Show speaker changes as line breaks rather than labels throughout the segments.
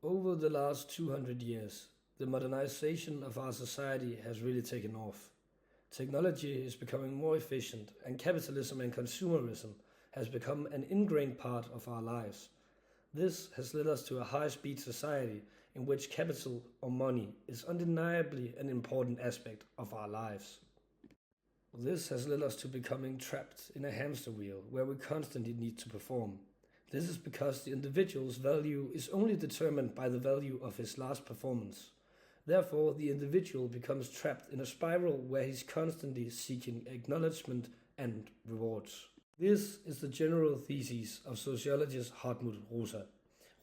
Over the last 200 years, the modernization of our society has really taken off. Technology is becoming more efficient, and capitalism and consumerism has become an ingrained part of our lives. This has led us to a high speed society in which capital or money is undeniably an important aspect of our lives. This has led us to becoming trapped in a hamster wheel where we constantly need to perform. This is because the individual's value is only determined by the value of his last performance. Therefore, the individual becomes trapped in a spiral where he's constantly seeking acknowledgement and rewards. This is the general thesis of sociologist Hartmut Rosa.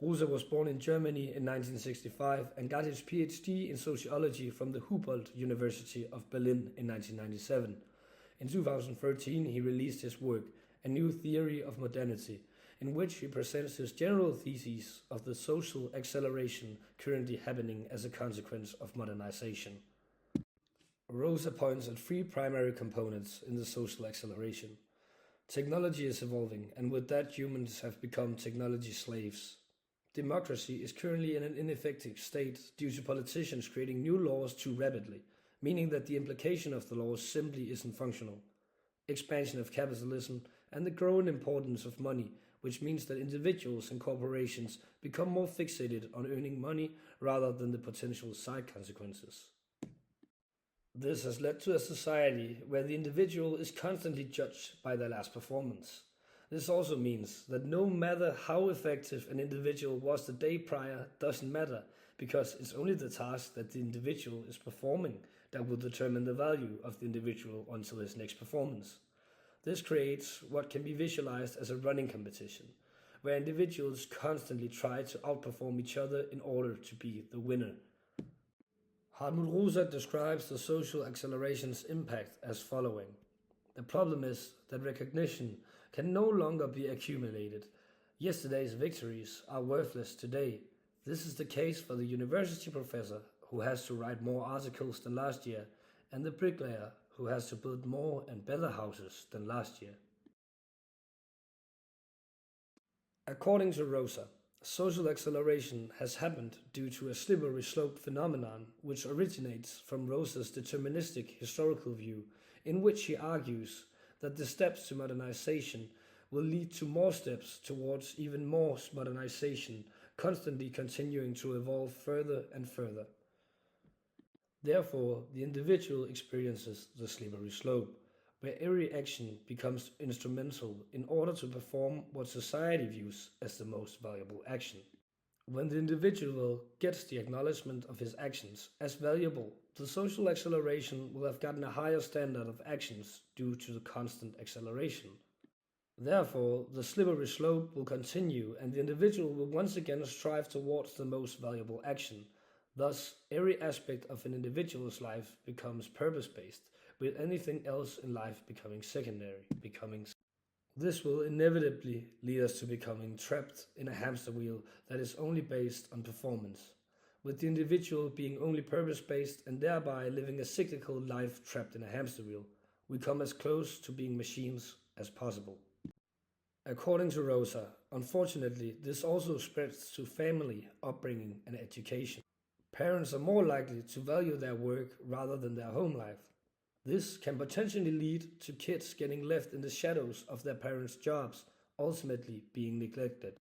Rosa was born in Germany in 1965 and got his PhD in sociology from the Humboldt University of Berlin in 1997. In 2013, he released his work, A New Theory of Modernity, in which he presents his general thesis of the social acceleration currently happening as a consequence of modernization. Rosa points at three primary components in the social acceleration. Technology is evolving, and with that, humans have become technology slaves. Democracy is currently in an ineffective state due to politicians creating new laws too rapidly, meaning that the implication of the laws simply isn't functional. Expansion of capitalism and the growing importance of money, which means that individuals and corporations become more fixated on earning money rather than the potential side consequences. This has led to a society where the individual is constantly judged by their last performance. This also means that no matter how effective an individual was the day prior doesn't matter, because it's only the task that the individual is performing that will determine the value of the individual until his next performance. This creates what can be visualized as a running competition, where individuals constantly try to outperform each other in order to be the winner. Hartmut Rosa describes the social acceleration's impact as following. The problem is that recognition can no longer be accumulated. Yesterday's victories are worthless today. This is the case for the university professor, who has to write more articles than last year, and the bricklayer, who has to build more and better houses than last year. According to Rosa, social acceleration has happened due to a slippery slope phenomenon which originates from Rosa's deterministic historical view, in which she argues that the steps to modernization will lead to more steps towards even more modernization, constantly continuing to evolve further and further. Therefore, the individual experiences the slippery slope, where every action becomes instrumental in order to perform what society views as the most valuable action. When the individual gets the acknowledgement of his actions as valuable, the social acceleration will have gotten a higher standard of actions due to the constant acceleration. Therefore, the slippery slope will continue and the individual will once again strive towards the most valuable action. Thus, every aspect of an individual's life becomes purpose-based, with anything else in life becoming secondary. This will inevitably lead us to becoming trapped in a hamster wheel that is only based on performance, with the individual being only purpose-based and thereby living a cyclical life trapped in a hamster wheel. We come as close to being machines as possible. According to Rosa, unfortunately, this also spreads to family, upbringing, and education. Parents are more likely to value their work rather than their home life. This can potentially lead to kids getting left in the shadows of their parents' jobs, ultimately being neglected.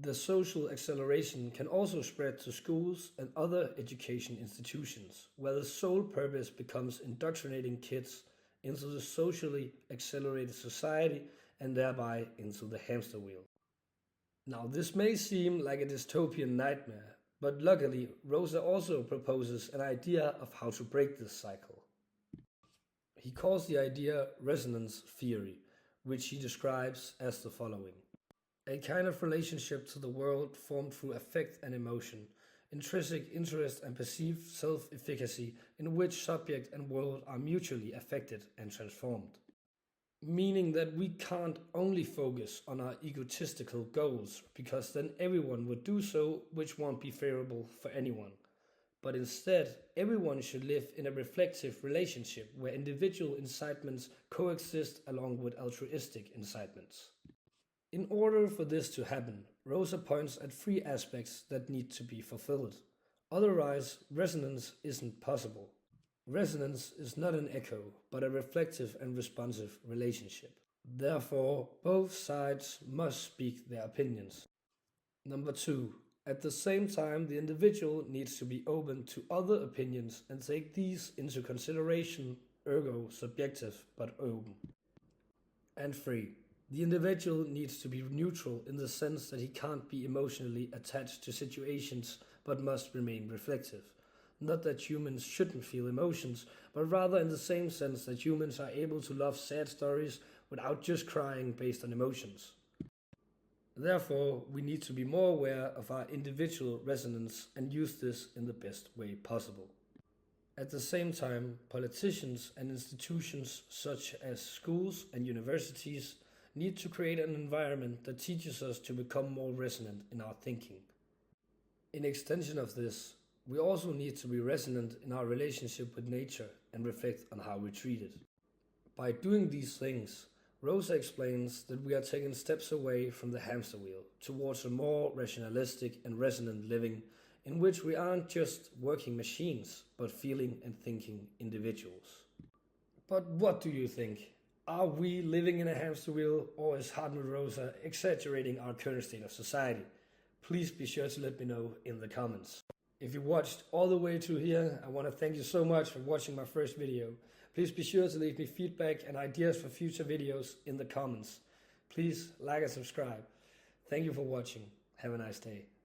The social acceleration can also spread to schools and other education institutions, where the sole purpose becomes indoctrinating kids into the socially accelerated society and thereby into the hamster wheel. Now, this may seem like a dystopian nightmare, but luckily, Rosa also proposes an idea of how to break this cycle. He calls the idea resonance theory, which he describes as the following. A kind of relationship to the world formed through affect and emotion, intrinsic interest and perceived self-efficacy in which subject and world are mutually affected and transformed. Meaning that we can't only focus on our egotistical goals, because then everyone would do so, which won't be favorable for anyone. But instead, everyone should live in a reflective relationship where individual incitements coexist along with altruistic incitements. In order for this to happen, Rosa points at three aspects that need to be fulfilled. Otherwise, resonance isn't possible. Resonance is not an echo, but a reflective and responsive relationship. Therefore, both sides must speak their opinions. Number 2. At the same time, the individual needs to be open to other opinions and take these into consideration, ergo subjective but open. And 3. The individual needs to be neutral in the sense that he can't be emotionally attached to situations but must remain reflective. Not that humans shouldn't feel emotions, but rather in the same sense that humans are able to love sad stories without just crying based on emotions. Therefore, we need to be more aware of our individual resonance and use this in the best way possible. At the same time, politicians and institutions such as schools and universities need to create an environment that teaches us to become more resonant in our thinking. In extension of this, we also need to be resonant in our relationship with nature and reflect on how we treat it. By doing these things, Rosa explains that we are taking steps away from the hamster wheel towards a more rationalistic and resonant living in which we aren't just working machines, but feeling and thinking individuals. But what do you think? Are we living in a hamster wheel, or is Hartmut Rosa exaggerating our current state of society? Please be sure to let me know in the comments. If you watched all the way through here, I want to thank you so much for watching my first video. Please be sure to leave me feedback and ideas for future videos in the comments. Please like and subscribe. Thank you for watching. Have a nice day.